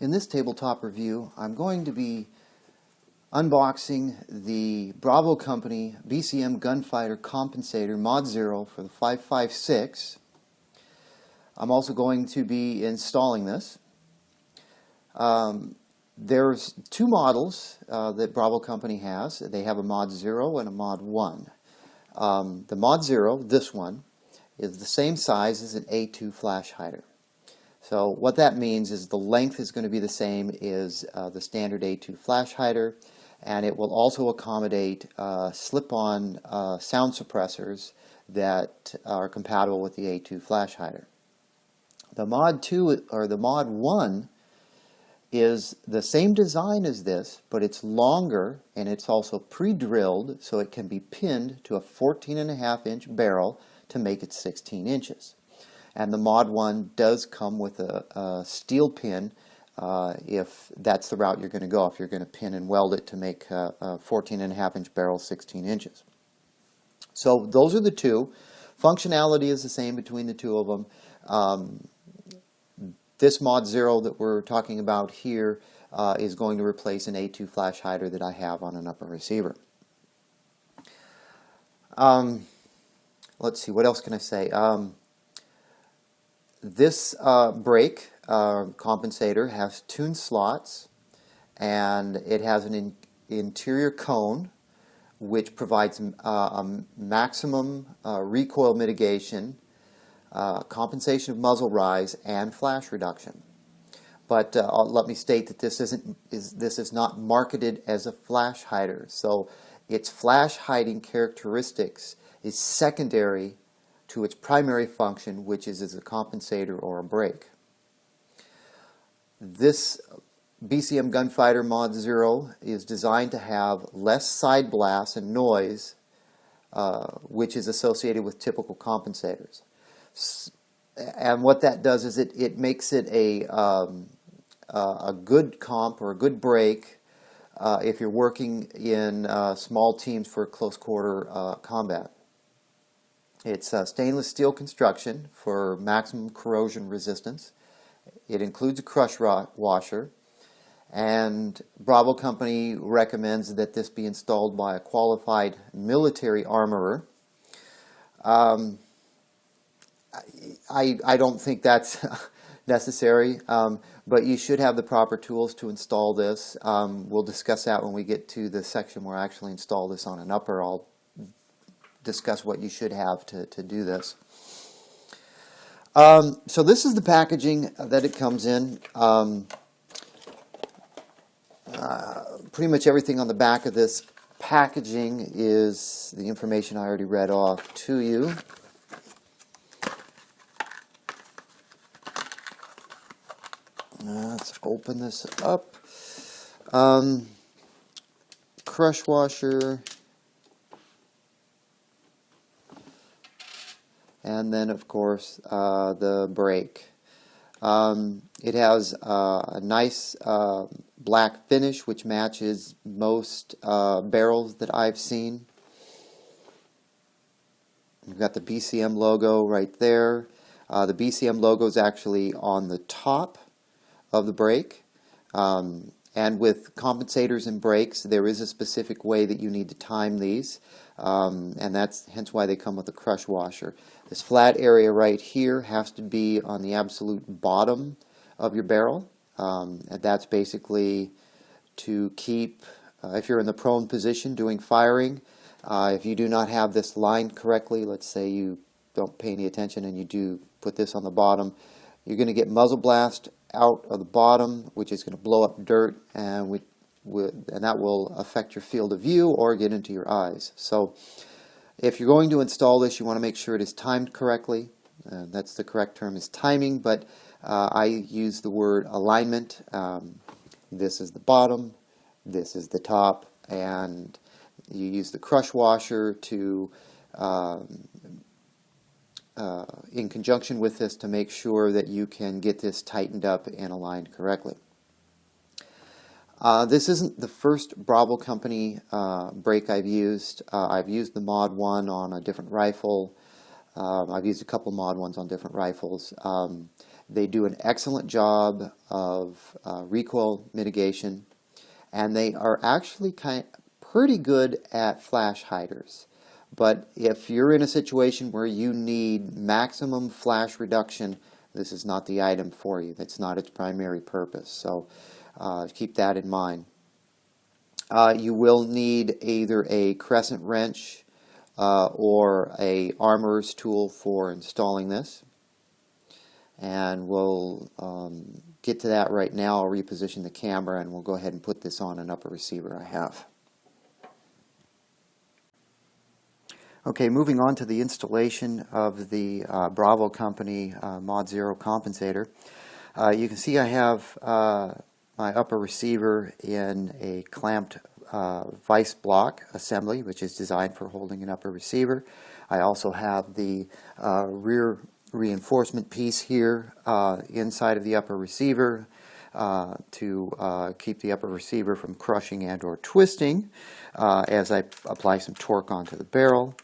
In this tabletop review, I'm going to be unboxing the Bravo Company BCM Gunfighter Compensator Mod 0 for the 5.56. I'm also going to be installing this. There's two models that Bravo Company has. They have a Mod 0 and a Mod 1. The Mod 0, this one, is the same size as an A2 flash hider. So what that means is the length is going to be the same as the standard A2 flash hider, and it will also accommodate slip-on sound suppressors that are compatible with the A2 flash hider. The Mod 2 or the Mod 1 is the same design as this, but it's longer and it's also pre-drilled so it can be pinned to a 14.5-inch barrel to make it 16 inches. And the Mod 1 does come with a steel pin if that's the route you're going to go, if you're going to pin and weld it to make a 14.5-inch barrel 16 inches. So those are the two. Functionality is the same between the two of them. This Mod 0 that we're talking about here is going to replace an A2 flash hider that I have on an upper receiver. Let's see, what else can I say? This brake compensator has tune slots, and it has an interior cone which provides a maximum recoil mitigation, compensation of muzzle rise, and flash reduction. But let me state that this is not marketed as a flash hider, so its flash hiding characteristics is secondary to its primary function, which is as a compensator or a brake. This BCM Gunfighter Mod 0 is designed to have less side blasts and noise, which is associated with typical compensators. And what that does is it makes it a good comp or a good brake if you're working in small teams for close quarter combat. It's stainless steel construction for maximum corrosion resistance. It includes a crush washer, and Bravo Company recommends that this be installed by a qualified military armorer. I don't think that's necessary, but you should have the proper tools to install this. We'll discuss that when we get to the section where I actually install this on an upper. I'll discuss what you should have to do this. So this is the packaging that it comes in. Pretty much everything on the back of this packaging is the information I already read off to you. Let's open this up. Crush washer. And then, of course, the brake. It has a nice black finish, which matches most barrels that I've seen. We've got the BCM logo right there. The BCM logo is actually on the top of the brake. And with compensators and brakes, there is a specific way that you need to time these, and that's hence why they come with a crush washer. This flat area right here has to be on the absolute bottom of your barrel, and that's basically to keep, if you're in the prone position doing firing, if you do not have this lined correctly, let's say you don't pay any attention and you do put this on the bottom, you're going to get muzzle blast out of the bottom, which is going to blow up dirt, and that will affect your field of view or get into your eyes. So if you're going to install this, you want to make sure it is timed correctly. That's the correct term, is timing, but I use the word alignment. This is the bottom, this is the top, and you use the crush washer to in conjunction with this to make sure that you can get this tightened up and aligned correctly. This isn't the first Bravo Company brake I've used. I've used the Mod 1 on a different rifle. I've used a couple Mod 1s on different rifles. They do an excellent job of recoil mitigation, and they are actually pretty good at flash hiders. But if you're in a situation where you need maximum flash reduction, this is not the item for you. That's not its primary purpose. So keep that in mind. You will need either a crescent wrench or a armorer's tool for installing this. And we'll get to that right now. I'll reposition the camera and we'll go ahead and put this on an upper receiver I have. Okay, moving on to the installation of the Bravo Company Mod Zero Compensator. You can see I have my upper receiver in a clamped vice block assembly, which is designed for holding an upper receiver. I also have the rear reinforcement piece here inside of the upper receiver to keep the upper receiver from crushing and or twisting as I apply some torque onto the barrel.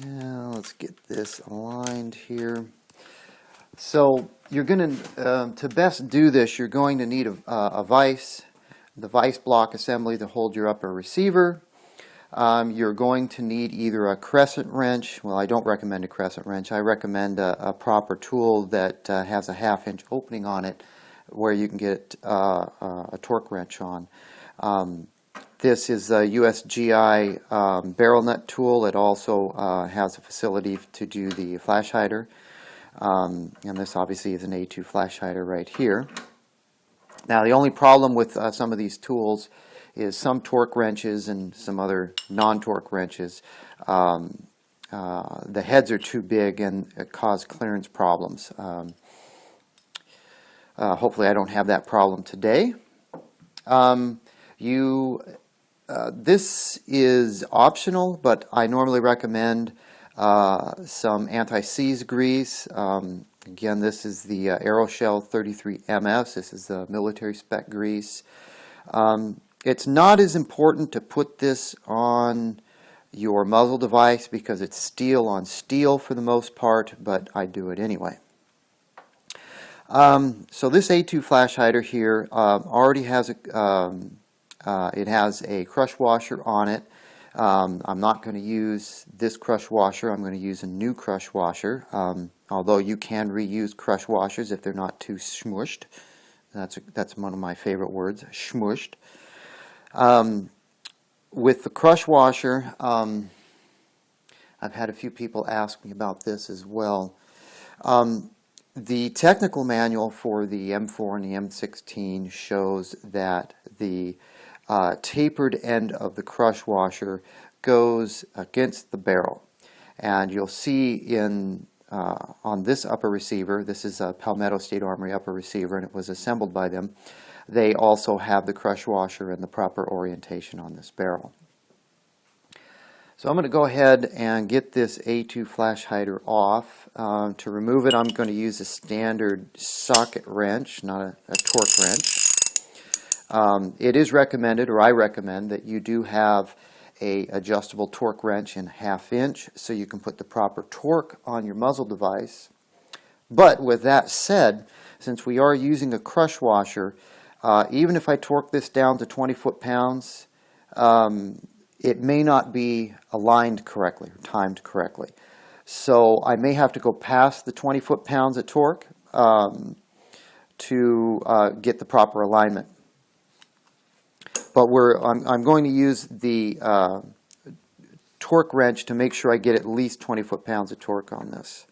Now let's get this aligned here. So you're going to best do this, you're going to need a vise, the vice block assembly to hold your upper receiver. You're going to need either a crescent wrench. Well, I don't recommend a crescent wrench. I recommend a proper tool that has a 1/2 inch opening on it where you can get a torque wrench on. This is a USGI barrel nut tool. It also has a facility to do the flash hider. And this obviously is an A2 flash hider right here. Now the only problem with some of these tools is some torque wrenches and some other non-torque wrenches. The heads are too big and cause clearance problems. Hopefully I don't have that problem today. This is optional, but I normally recommend some anti-seize grease. Again, this is the Aeroshell 33 MS. This is the military spec grease. It's not as important to put this on your muzzle device because it's steel on steel for the most part, but I do it anyway. So this A2 flash hider here already has it has a crush washer on it. I'm not going to use this crush washer. I'm going to use a new crush washer, although you can reuse crush washers if they're not too smushed. That's one of my favorite words, smushed. With the crush washer, I've had a few people ask me about this as well. The technical manual for the M4 and the M16 shows that the tapered end of the crush washer goes against the barrel, and you'll see in on this upper receiver, this is a Palmetto State Armory upper receiver and it was assembled by them, they also have the crush washer and the proper orientation on this barrel. So I'm going to go ahead and get this A2 flash hider off. To remove it, I'm going to use a standard socket wrench, not a torque wrench. It is recommended, or I recommend, that you do have a adjustable torque wrench in 1/2 inch so you can put the proper torque on your muzzle device. But with that said, since we are using a crush washer, even if I torque this down to 20 foot-pounds, it may not be aligned correctly or timed correctly. So I may have to go past the 20 foot-pounds of torque to get the proper alignment. But I'm going to use the torque wrench to make sure I get at least 20 foot-pounds of torque on this.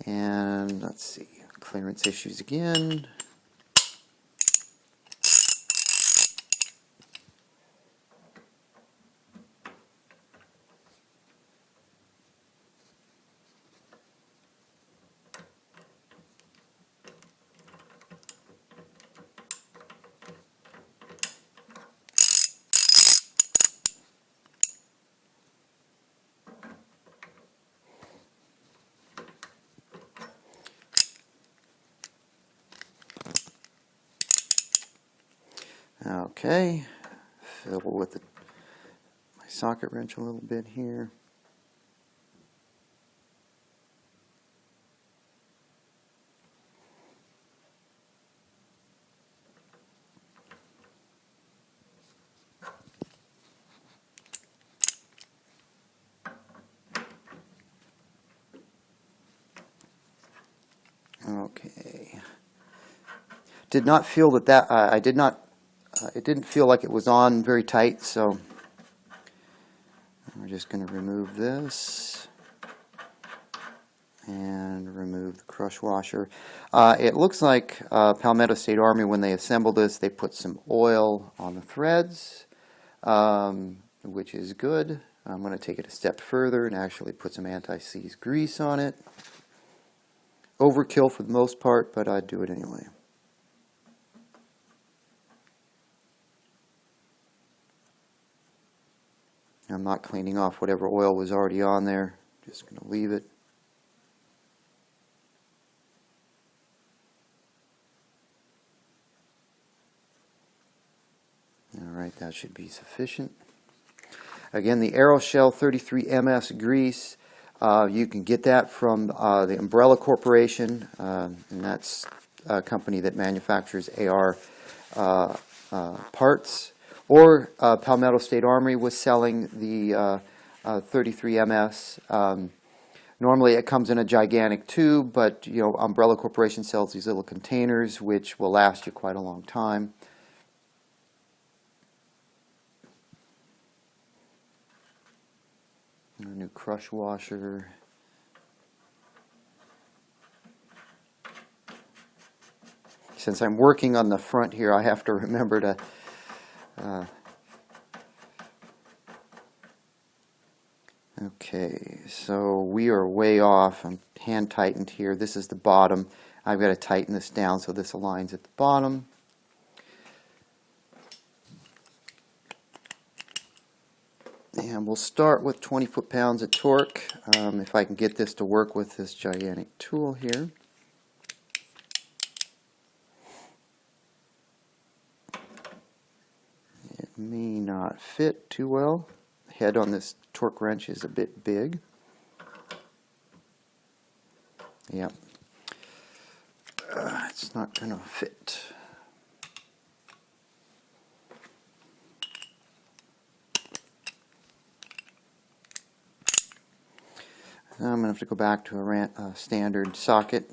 And let's see, clearance issues again. Okay, fiddle with my socket wrench a little bit here. Okay. Did not feel that I did not. It didn't feel like it was on very tight, so we're just going to remove this and remove the crush washer. It looks like Palmetto State Army, when they assembled this, they put some oil on the threads, which is good. I'm going to take it a step further and actually put some anti-seize grease on it. Overkill for the most part, but I'd do it anyway. I'm not cleaning off whatever oil was already on there. Just going to leave it. Alright, that should be sufficient. Again, the Aeroshell 33 MS grease, you can get that from the Umbrella Corporation, and that's a company that manufactures AR parts. Or Palmetto State Armory was selling the 33 MS. Normally it comes in a gigantic tube, but Umbrella Corporation sells these little containers which will last you quite a long time. A new crush washer. Since I'm working on the front here, I have to remember to okay, so we are way off. I'm hand tightened here. This is the bottom. I've got to tighten this down so this aligns at the bottom. And we'll start with 20 foot-pounds of torque. If I can get this to work with this gigantic tool here. It may not fit too well. The head on this torque wrench is a bit big. Yep. It's not going to fit. I'm going to have to go back to a standard socket.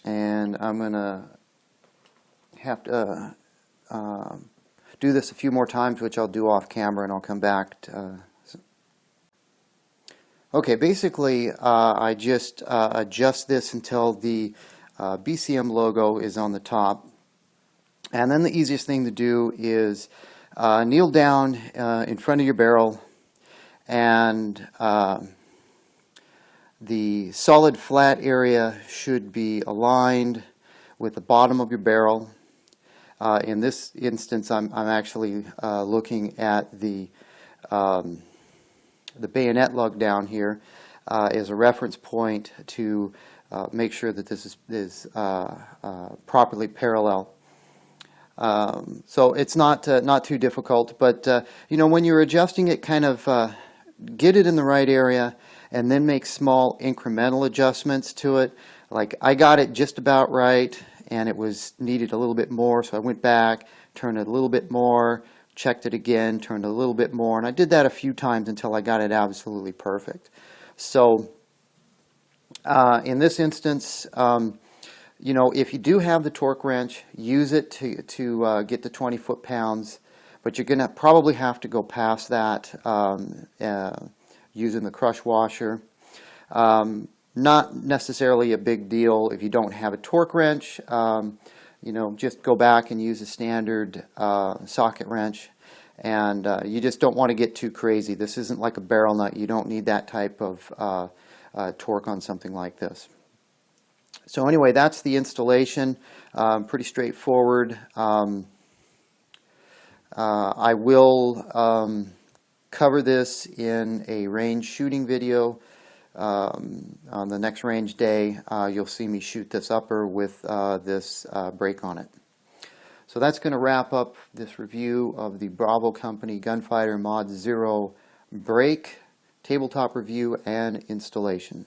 And I'm going to have to do this a few more times, which I'll do off camera, and I'll come back to, okay, basically I just adjust this until the BCM logo is on the top. And then the easiest thing to do is kneel down in front of your barrel, and the solid flat area should be aligned with the bottom of your barrel. In this instance, I'm actually looking at the bayonet lug down here as a reference point to make sure that this is properly parallel. So it's not too difficult, but when you're adjusting it, kind of get it in the right area and then make small incremental adjustments to it. Like I got it just about right, and it needed a little bit more, so I went back, turned it a little bit more, checked it again, turned it a little bit more, and I did that a few times until I got it absolutely perfect. So in this instance, if you do have the torque wrench, use it to get the 20 foot-pounds, but you're going to probably have to go past that using the crush washer. Not necessarily a big deal if you don't have a torque wrench. Just go back and use a standard socket wrench, and you just don't want to get too crazy. This isn't like a barrel nut. You don't need that type of torque on something like this. So anyway, that's the installation. Pretty straightforward. I will cover this in a range shooting video. On the next range day, you'll see me shoot this upper with this brake on it. So that's going to wrap up this review of the Bravo Company Gunfighter Mod Zero brake, tabletop review, and installation.